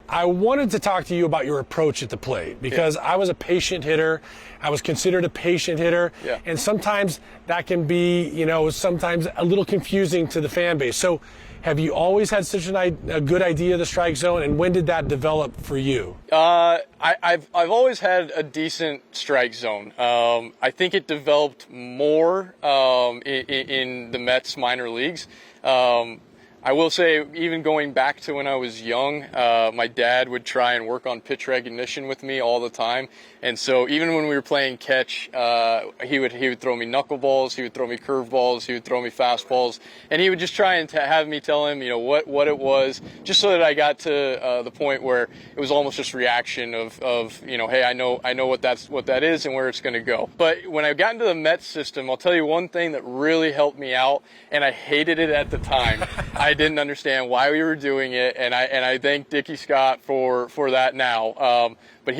I wanted to talk to you about your approach at the plate because I was a patient hitter. I was considered a patient hitter. Yeah. And sometimes that can be, sometimes a little confusing to the fan base. So have you always had such a good idea of the strike zone, and when did that develop for you? I've always had a decent strike zone. I think it developed more in the Mets minor leagues. I will say, even going back to when I was young, my dad would try and work on pitch recognition with me all the time. And so even when we were playing catch, he would throw me knuckleballs, he would throw me curveballs, he would throw me fastballs, and he would just try and have me tell him, what it was, just so that I got to the point where it was almost just reaction of hey, I know what that is and where it's going to go. But when I got into the Mets system, I'll tell you one thing that really helped me out, and I hated it at the time. I didn't understand why we were doing it, and I thank Dickie Scott for that now. But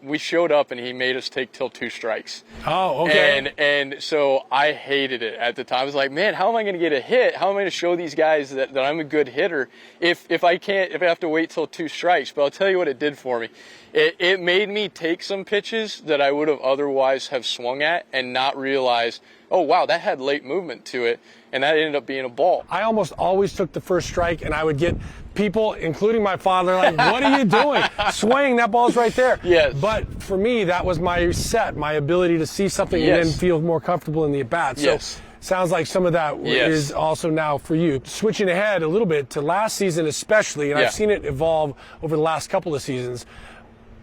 we showed up and he made us take till 2 strikes. Oh, okay. And so I hated it at the time. I was like, man, how am I going to get a hit? How am I going to show these guys that I'm a good hitter if I have to wait till 2 strikes? But I'll tell you what it did for me. It made me take some pitches that I would have otherwise have swung at and not realize, oh, wow, that had late movement to it, and that ended up being a ball. I almost always took the first strike, and I would get people, including my father, like, what are you doing? Swing, that ball's right there. Yes. But for me, that was my ability to see something and then feel more comfortable in the at-bat. So sounds like some of that is also now for you. Switching ahead a little bit to last season especially, and I've seen it evolve over the last couple of seasons,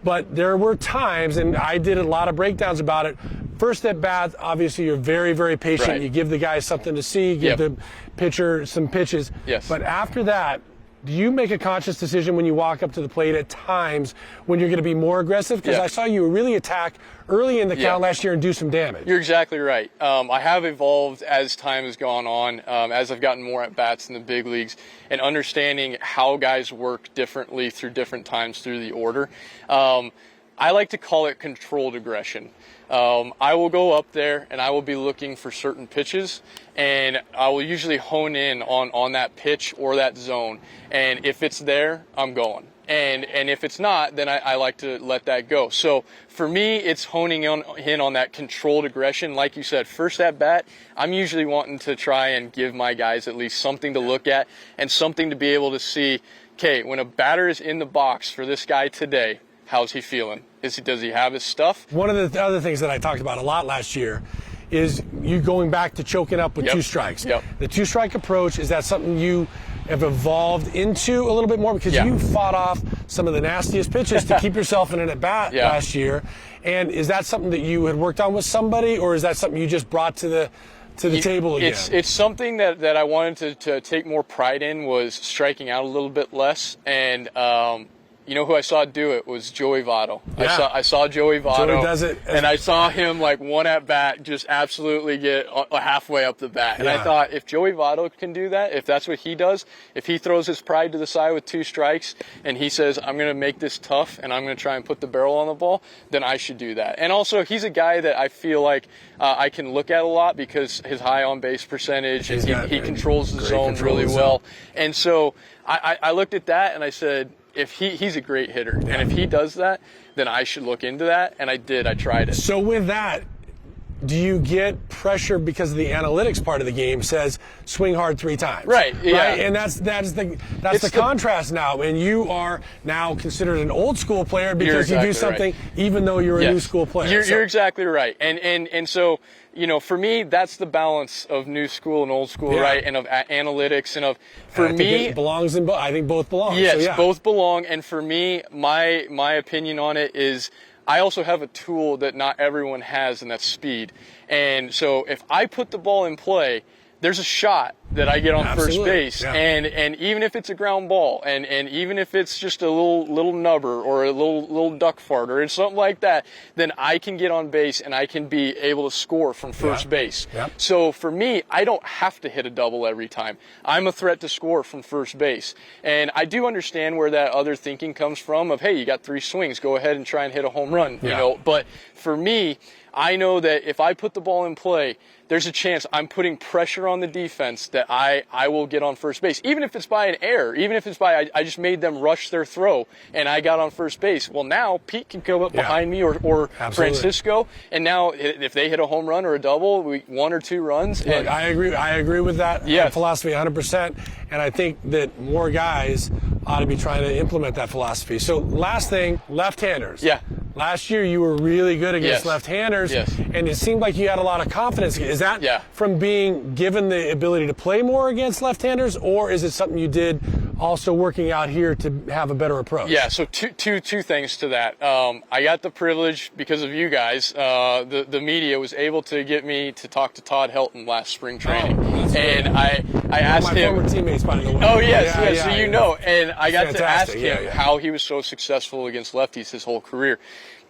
but there were times, and I did a lot of breakdowns about it. First at bat, obviously you're very, very patient. Right. You give the guy something to see, give the pitcher some pitches. Yes. But after that, do you make a conscious decision when you walk up to the plate at times when you're going to be more aggressive? Because I saw you really attack early in the count last year and do some damage. You're exactly right. I have evolved as time has gone on, as I've gotten more at-bats in the big leagues, and understanding how guys work differently through different times through the order. I like to call it controlled aggression. I will go up there and I will be looking for certain pitches, and I will usually hone in on that pitch or that zone. And if it's there, I'm going. And if it's not, then I like to let that go. So for me, it's honing in on that controlled aggression. Like you said, first at bat, I'm usually wanting to try and give my guys at least something to look at and something to be able to see, okay, when a batter is in the box for this guy today, how's he feeling? Does he have his stuff? One of the other things that I talked about a lot last year is you going back to choking up with 2 strikes. Yep. The 2-strike approach, is that something you have evolved into a little bit more? Because you fought off some of the nastiest pitches to keep yourself in an at-bat last year. And is that something that you had worked on with somebody, or is that something you just brought to the table again? It's something that I wanted to take more pride in, was striking out a little bit less. And you know who I saw do it was Joey Votto. Yeah. I saw Joey Votto. Joey does it. And I saw him, like, one at-bat just absolutely get halfway up the bat. And I thought, if Joey Votto can do that, if that's what he does, if he throws his pride to the side with 2 strikes and he says, I'm going to make this tough and I'm going to try and put the barrel on the ball, then I should do that. And also, he's a guy that I feel like I can look at a lot because his high on-base percentage, and he controls the zone really well. And so I looked at that and I said, if he's a great hitter, and if he does that, then I should look into that. And I did. I tried it. So with that, do you get pressure because of the analytics part of the game says swing hard 3 times? Right. Yeah. Right? And that's the contrast now. And you are now considered an old school player because you do something even though you're a new school player. You're exactly right. And so, for me, that's the balance of new school and old school, right? And of analytics and of, for me, it belongs in both. I think both belong. Yes, both belong. And for me, my opinion on it is, I also have a tool that not everyone has, and that's speed. And so if I put the ball in play, there's a shot that I get on first base. And even if it's a ground ball, and even if it's just a little nubber or a little duck fart or something like that, then I can get on base and I can be able to score from first base. So for me, I don't have to hit a double every time. I'm a threat to score from first base. And I do understand where that other thinking comes from of, hey, you got 3 swings, go ahead and try and hit a home run, But for me, I know that if I put the ball in play, there's a chance I'm putting pressure on the defense that I will get on first base, even if it's by an error, even if it's by I just made them rush their throw and I got on first base. Well, now Pete can come up behind me or Francisco, and now if they hit a home run or a double, 1 or 2 runs. Look, I agree with that philosophy 100%, and I think that more guys ought to be trying to implement that philosophy. So last thing, left-handers. Yeah. Last year you were really good against left-handers, and it seemed like you had a lot of confidence. Is that from being given the ability to play more against left-handers, or is it something you did also working out here to have a better approach? Yeah, so two things to that. I got the privilege because of you guys. The media was able to get me to talk to Todd Helton last spring training, and I asked him. My former teammates, by the way. Oh yes, so you know, and I got to ask him how he was so successful against lefties his whole career.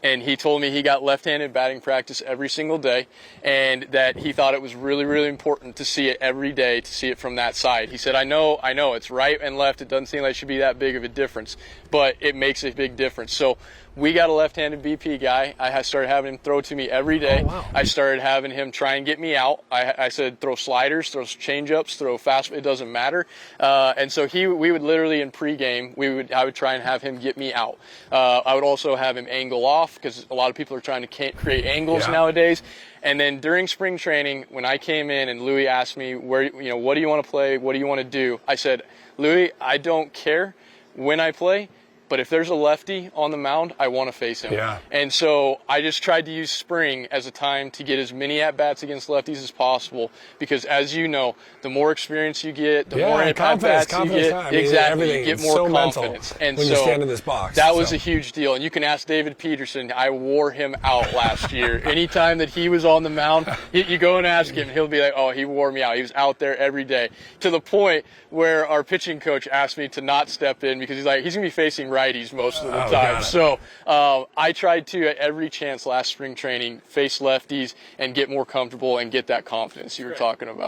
And he told me he got left-handed batting practice every single day, and that he thought it was really, really important to see it every day, to see it from that side. He said, I know, it's right and left. It doesn't seem like it should be that big of a difference, but it makes a big difference. So we got a left-handed BP guy. I started having him throw to me every day. Oh, wow. I started having him try and get me out. I said, throw sliders, throw change-ups, throw fast. It doesn't matter. And so we would literally in pregame, I would try and have him get me out. I would also have him angle off, because a lot of people are trying to create angles nowadays. And then during spring training, when I came in and Louis asked me, what do you want to play? What do you want to do? I said, Louis, I don't care when I play, but if there's a lefty on the mound, I want to face him. Yeah. And so I just tried to use spring as a time to get as many at-bats against lefties as possible, because as you know, the more experience you get, the more at-bats you get. Exactly. You get more confidence. And when so you stand in this box. That was a huge deal. And you can ask David Peterson. I wore him out last year. Anytime that he was on the mound, you go and ask him, he'll be like, oh, he wore me out. He was out there every day, to the point where our pitching coach asked me to not step in, because he's like, he's going to be facing righties most of the time. So I tried to, at every chance last spring training, face lefties and get more comfortable and get that confidence you were talking about.